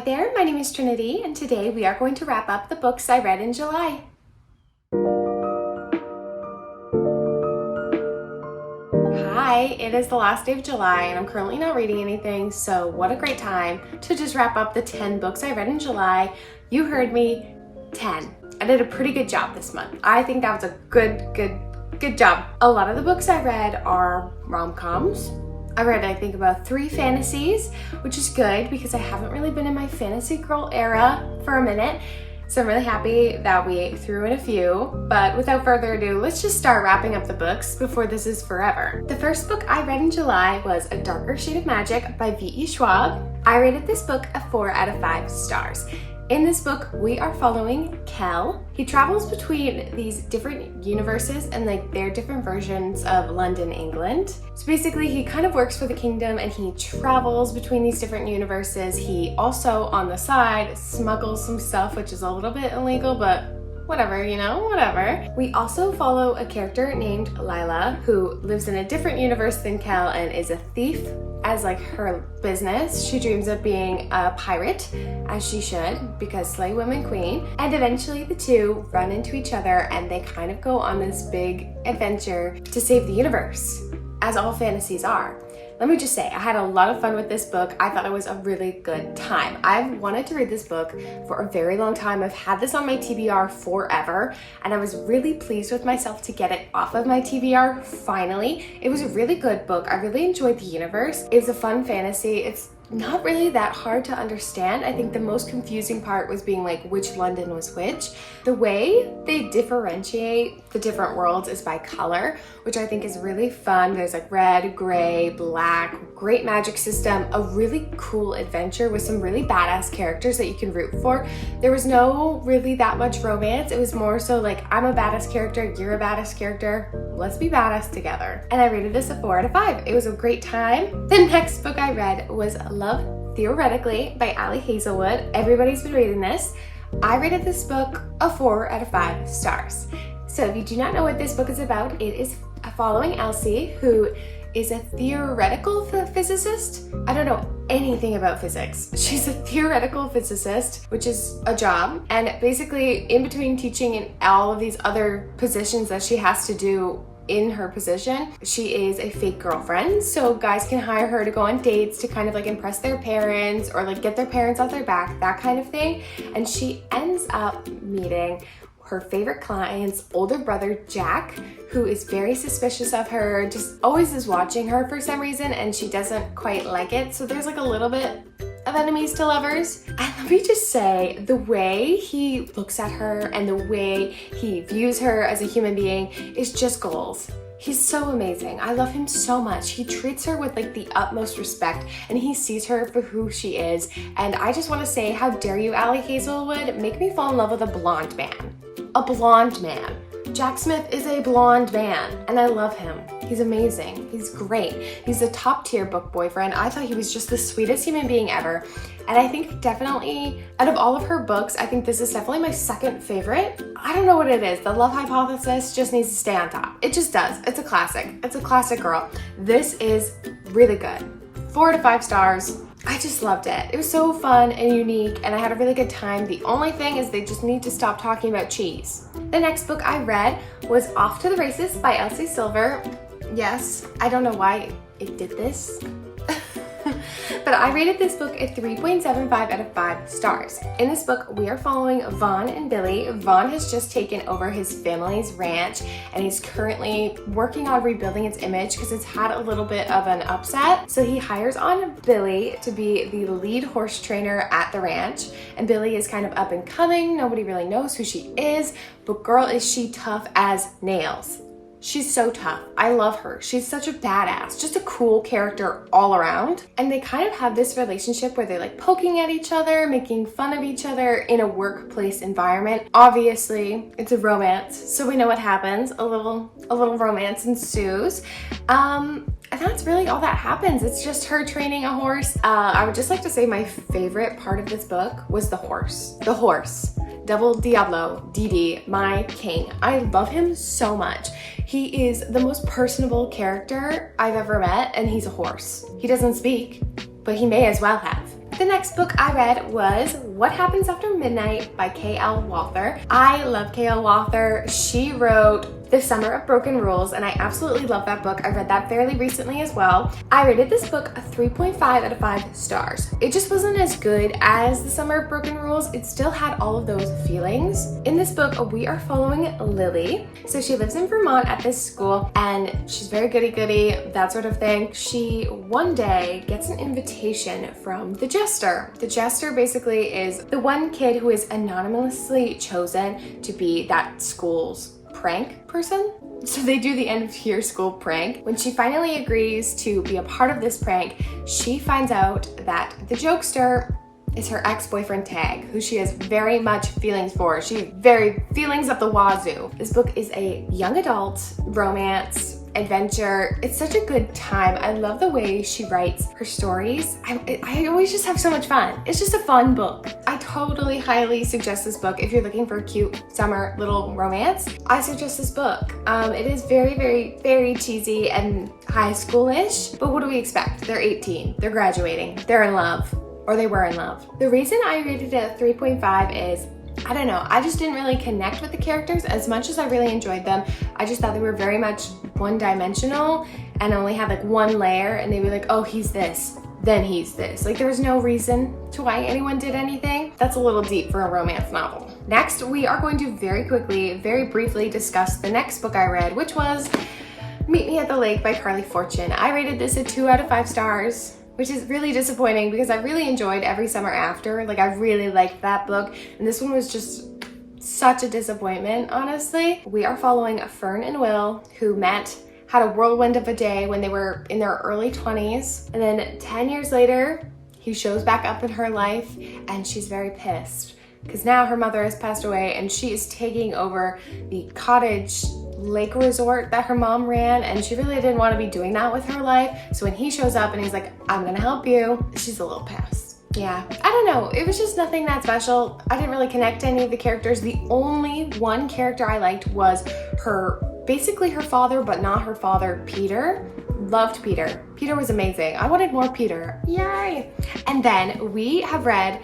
there, my name is Trinity, and today we are going to wrap up the books I read in July. Hi, it is the last day of July and I'm currently not reading anything, so what a great time to just wrap up the 10 books I read in July. You heard me, 10. I did a pretty good job this month. I think that was a good job. A lot of the books I read are rom-coms. I read, I think, about 3 fantasies, which is good because I haven't really been in my fantasy girl era for a minute. So I'm really happy that we threw in a few, but without further ado, let's just start wrapping up the books before this is forever. The first book I read in July was A Darker Shade of Magic by V.E. Schwab. I rated this book a 4 out of 5 stars. In this book, we are following Kel. He travels between these different universes and their different versions of London, England. So basically, he kind of works for the kingdom and he travels between these different universes. He also, on the side, smuggles some stuff, which is a little bit illegal, but whatever, whatever. We also follow a character named Lila who lives in a different universe than Kel and is a thief as her business. She dreams of being a pirate, as she should, because slay women queen. And eventually the two run into each other and they kind of go on this big adventure to save the universe, as all fantasies are. Let me just say, I had a lot of fun with this book. I thought it was a really good time. I've wanted to read this book for a very long time. I've had this on my TBR forever, and I was really pleased with myself to get it off of my TBR finally. It was a really good book. I really enjoyed the universe. It was a fun fantasy. It's not really that hard to understand. I think the most confusing part was being which London was which. The way they differentiate the different worlds is by color, which I think is really fun. There's red, gray, black, great magic system, a really cool adventure with some really badass characters that you can root for. There was no really that much romance. It was more so I'm a badass character, you're a badass character, let's be badass together. And I rated this a 4 out of 5. It was a great time. The next book I read was Love Theoretically by Ali Hazelwood. Everybody's been reading this. I rated this book a 4 out of 5 stars. So if you do not know what this book is about, it is following Elsie, who is a theoretical physicist. I don't know anything about physics. She's a theoretical physicist, which is a job. And basically in between teaching and all of these other positions that she has to do in her position, she is a fake girlfriend, so guys can hire her to go on dates to kind of impress their parents or get their parents off their back, that kind of thing. And she ends up meeting her favorite client's older brother, Jack, who is very suspicious of her, just always is watching her for some reason, and she doesn't quite like it. So there's a little bit of enemies to lovers. And let me just say, the way he looks at her and the way he views her as a human being is just goals. He's so amazing. I love him so much. He treats her with the utmost respect and he sees her for who she is. And I just want to say, how dare you, Ali Hazelwood, make me fall in love with a blonde man. A blonde man. Jack Smith is a blonde man and I love him. He's amazing. He's great. He's a top tier book boyfriend. I thought he was just the sweetest human being ever. And I think definitely out of all of her books, I think this is definitely my second favorite. I don't know what it is. The Love Hypothesis just needs to stay on top. It just does. It's a classic. It's a classic girl. This is really good. 4 to 5 stars. I just loved it. It was so fun and unique and I had a really good time. The only thing is they just need to stop talking about cheese. The next book I read was Off to the Races by Elsie Silver. Yes, I don't know why it did this. But I rated this book a 3.75 out of 5 stars. In this book, we are following Vaughn and Billy. Vaughn has just taken over his family's ranch and he's currently working on rebuilding its image because it's had a little bit of an upset. So he hires on Billy to be the lead horse trainer at the ranch. And Billy is kind of up and coming. Nobody really knows who she is, but girl, is she tough as nails. She's so tough. I love her. She's such a badass, just a cool character all around. And they kind of have this relationship where they're poking at each other, making fun of each other in a workplace environment. Obviously, it's a romance, so we know what happens. A little romance ensues. And that's really all that happens. It's just her training a horse. I would just like to say my favorite part of this book was the horse. The horse. Double Diablo, Didi, my king. I love him so much. He is the most personable character I've ever met, and he's a horse. He doesn't speak, but he may as well have. The next book I read was What Happens After Midnight by K.L. Walther. I love K.L. Walther. She wrote The Summer of Broken Rules, and I absolutely love that book. I read that fairly recently as well. I rated this book a 3.5 out of 5 stars. It just wasn't as good as The Summer of Broken Rules. It still had all of those feelings. In this book, we are following Lily. So she lives in Vermont at this school, and she's very goody-goody, that sort of thing. She one day gets an invitation from the Jester. The Jester basically is the one kid who is anonymously chosen to be that school's prank person. So they do the end of year school prank. When she finally agrees to be a part of this prank, she finds out that the jokester is her ex-boyfriend Tag, who she has very much feelings for. She's very feelings up the wazoo. This book is a young adult romance adventure. It's such a good time. I love the way she writes her stories. I always just have so much fun. It's just a fun book. I totally highly suggest this book if you're looking for a cute summer little romance. I suggest this book. It is very, very, very cheesy and high schoolish, but what do we expect? They're 18, they're graduating, they're in love, or they were in love. The reason I rated it a 3.5 is, I don't know, I just didn't really connect with the characters as much as I really enjoyed them. I just thought they were very much one-dimensional and only had like one layer, and they'd be like, oh, he's this, then he's this. Like, there was no reason to why anyone did anything. That's a little deep for a romance novel. Next, we are going to very quickly, very briefly discuss the next book I read, which was Meet Me at the Lake by Carly Fortune. I rated this a 2 out of 5 stars. Which is really disappointing because I really enjoyed Every Summer After. Like, I really liked that book, and this one was just such a disappointment, honestly. We are following Fern and Will, who met, had a whirlwind of a day when they were in their early 20s, and then 10 years later, he shows back up in her life, and she's very pissed because now her mother has passed away, and she is taking over the cottage lake resort that her mom ran, and she really didn't want to be doing that with her life. So when he shows up and he's like, I'm gonna help you, she's a little pissed. Yeah, I don't know, it was just nothing that special. I didn't really connect to any of the characters. The only one character I liked was basically her father, but not her father, Peter. Loved Peter. Peter was amazing. I wanted more Peter. Yay! And then we have read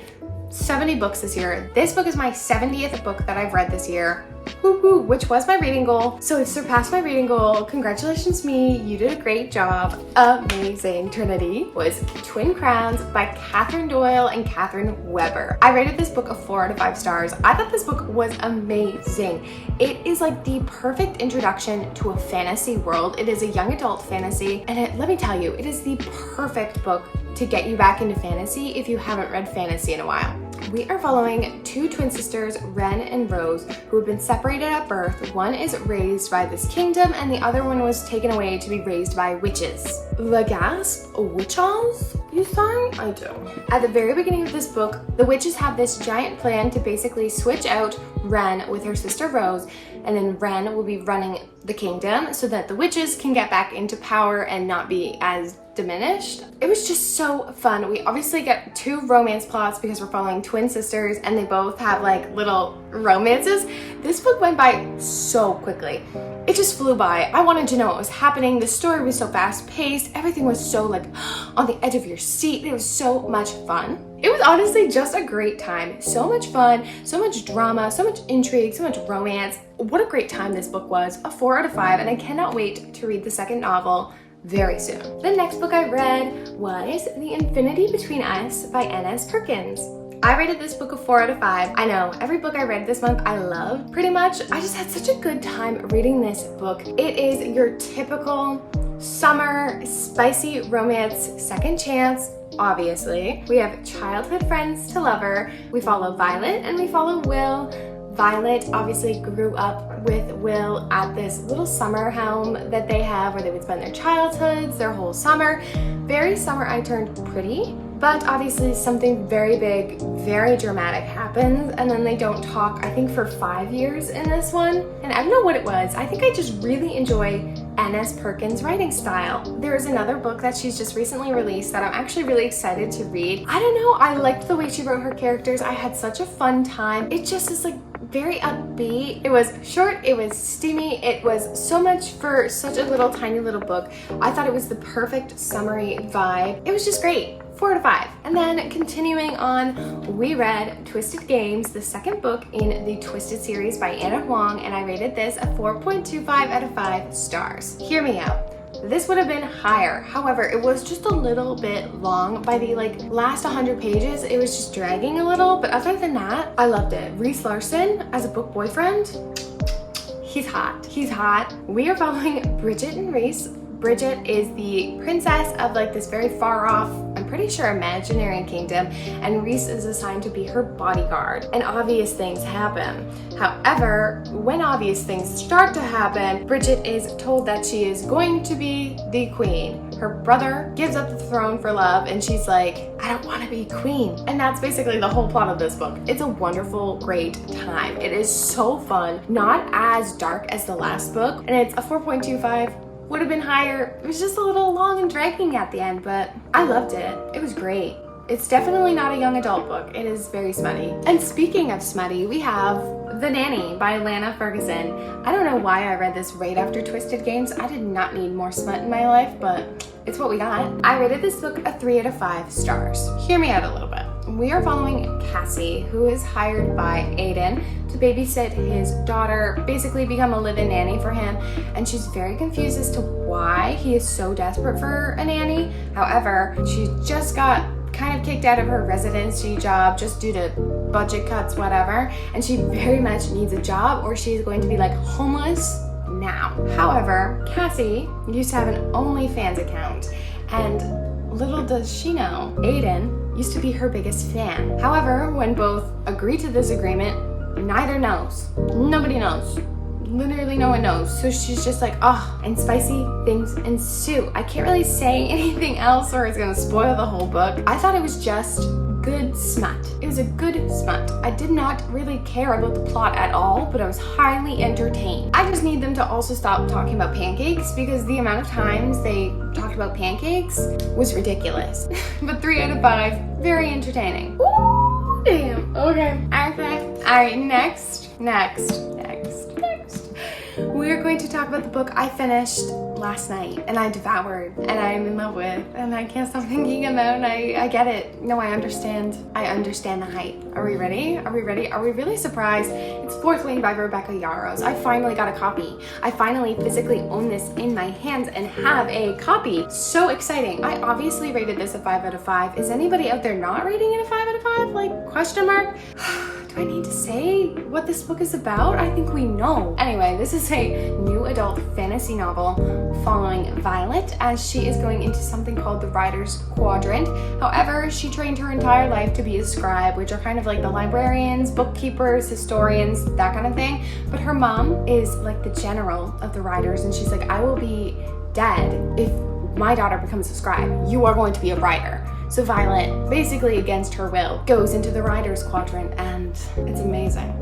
70 books this year. This book is my 70th book that I've read this year. Woo-hoo, which was my reading goal. So it surpassed my reading goal. Congratulations me, you did a great job. Amazing. Trinity was Twin Crowns by Catherine Doyle and Catherine Weber. I rated this book a 4 out of 5 stars. I thought this book was amazing. It is like the perfect introduction to a fantasy world. It is a young adult fantasy, and let me tell you, it is the perfect book to get you back into fantasy if you haven't read fantasy in a while. We are following two twin sisters, Wren and Rose, who have been separated at birth. One is raised by this kingdom, and the other one was taken away to be raised by witches. The gasp? Witches? You say? I do. At the very beginning of this book, the witches have this giant plan to basically switch out Wren with her sister Rose, and then Wren will be running the kingdom so that the witches can get back into power and not be as diminished. It was just so fun. We obviously get 2 romance plots because we're following twin sisters, and they both have like little romances. This book went by so quickly. It just flew by. I wanted to know what was happening. The story was so fast paced. Everything was so like on the edge of your seat. It was so much fun. It was honestly just a great time. So much fun, so much drama, so much intrigue, so much romance. What a great time this book was. A 4 out of 5, and I cannot wait to read the second novel very soon. The next book I read was The Infinity Between Us by N.S. Perkins. I rated this book a 4 out of 5. I know, every book I read this month I loved pretty much. I just had such a good time reading this book. It is your typical summer spicy romance second chance. Obviously, we have childhood friends to lover. We follow Violet and we follow Will. Violet obviously grew up with Will at this little summer home that they have where they would spend their childhoods, their whole summer. Very summer I turned pretty, but obviously something very big, very dramatic happens, and then they don't talk, I think, for 5 years in this one. And I don't know what it was. I think I just really enjoy N.S. Perkins' writing style. There is another book that she's just recently released that I'm actually really excited to read. I don't know, I liked the way she wrote her characters. I had such a fun time. It just is like very upbeat. It was short, it was steamy, it was so much for such a little tiny little book. I thought it was the perfect summery vibe. It was just great. 4 out of 5. And then continuing on, we read Twisted Games, the second book in the Twisted series by Anna Huang, and I rated this a 4.25 out of 5 stars. Hear me out. This would have been higher. However, it was just a little bit long. By the last 100 pages, it was just dragging a little, but other than that, I loved it. Reese Larson as a book boyfriend, he's hot. He's hot. We are following Bridget and Reese. Bridget is the princess of this very far off, I'm pretty sure, imaginary kingdom, and Reese is assigned to be her bodyguard, and obvious things happen. However, when obvious things start to happen, Bridget is told that she is going to be the queen. Her brother gives up the throne for love, and she's like, I don't want to be queen. And that's basically the whole plot of this book. It's a wonderful, great time. It is so fun, not as dark as the last book, and it's a 4.25. Would have been higher. It was just a little long and dragging at the end, but I loved it. It was great. It's definitely not a young adult book. It is very smutty. And speaking of smutty, we have The Nanny by Lana Ferguson. I don't know why I read this right after Twisted Games. I did not need more smut in my life, but it's what we got. I rated this book a 3 out of 5 stars. Hear me out a little bit. We are following Cassie, who is hired by Aiden to babysit his daughter, basically become a live-in nanny for him, and she's very confused as to why he is so desperate for a nanny. However, she just got kind of kicked out of her residency job just due to budget cuts, whatever, and she very much needs a job or she's going to be homeless now. However, Cassie used to have an OnlyFans account, and little does she know, Aiden used to be her biggest fan. However, when both agree to this agreement, neither knows. Nobody knows. Literally no one knows. So she's just and spicy things ensue. I can't really say anything else or it's gonna spoil the whole book. I thought it was just good smut. It was a good smut. I did not really care about the plot at all, but I was highly entertained. I just need them to also stop talking about pancakes because the amount of times they talked about pancakes was ridiculous. But 3 out of 5, very entertaining. Ooh, damn. Okay. Alright, next. We are going to talk about the book I finished last night and I devoured and I'm in love with and I can't stop thinking about, and I get it. No, I understand. I understand the hype. Are we ready? Are we ready? Are we really surprised? It's Sportswing by Rebecca Yarros. I finally got a copy. I finally physically own this in my hands and have a copy. So exciting. I obviously rated this a 5 out of 5. Is anybody out there not rating it a 5 out of 5? Question mark? Do I need to say what this book is about? I think we know. Anyway, this is a new adult fantasy novel following Violet as she is going into something called the Writer's Quadrant. However, she trained her entire life to be a scribe, which are kind of like the librarians, bookkeepers, historians, that kind of thing. But her mom is the general of the writers, and she's like, I will be dead if my daughter becomes a scribe. You are going to be a writer. So Violet, basically against her will, goes into the Writer's Quadrant, and it's amazing.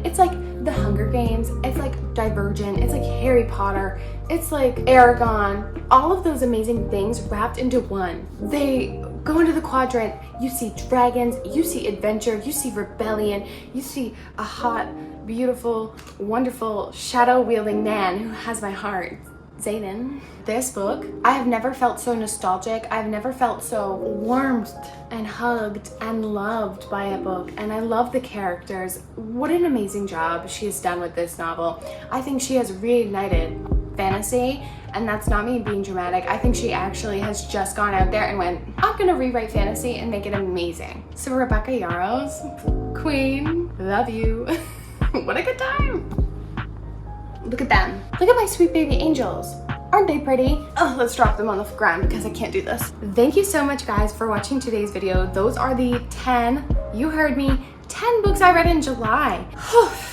It's like the Hunger Games, it's like Divergent, it's like Harry Potter, it's like Aragon, all of those amazing things wrapped into one. They go into the quadrant, you see dragons, you see adventure, you see rebellion, you see a hot, beautiful, wonderful, shadow-wielding man who has my heart. Zayden. This book, I have never felt so nostalgic. I've never felt so warmed and hugged and loved by a book, and I love the characters. What an amazing job she has done with this novel. I think she has reignited fantasy, and that's not me being dramatic. I think she actually has just gone out there and went, I'm gonna rewrite fantasy and make it amazing. So Rebecca Yarros, queen, love you. What a good time. Look at them. Look at my sweet baby angels. Aren't they pretty? Oh, let's drop them on the ground because I can't do this. Thank you so much, guys, for watching today's video. Those are the 10, you heard me, 10 books I read in July.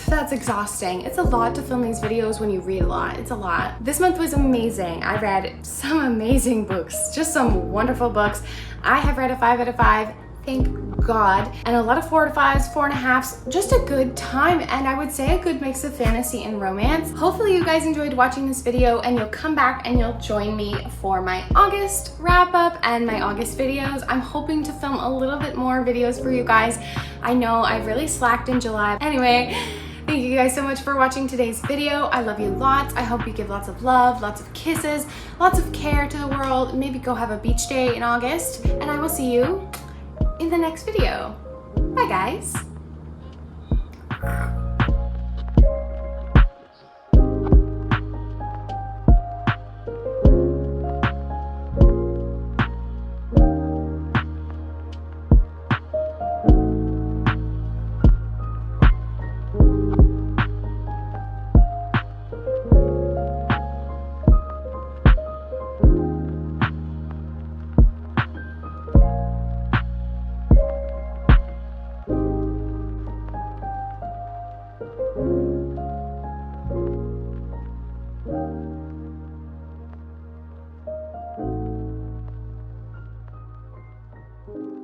That's exhausting. It's a lot to film these videos when you read a lot. It's a lot. This month was amazing. I read some amazing books, just some wonderful books. I have read a 5 out of 5. Thank God. And a lot of 4 out of 5s, 4.5s, just a good time. And I would say a good mix of fantasy and romance. Hopefully you guys enjoyed watching this video and you'll come back and you'll join me for my August wrap up and my August videos. I'm hoping to film a little bit more videos for you guys. I know I've really slacked in July. Anyway, Thank you guys so much for watching today's video. I love you lots. I hope you give lots of love, lots of kisses, lots of care to the world. Maybe go have a beach day in August, and I will see you in the next video. Bye, guys. Thank you.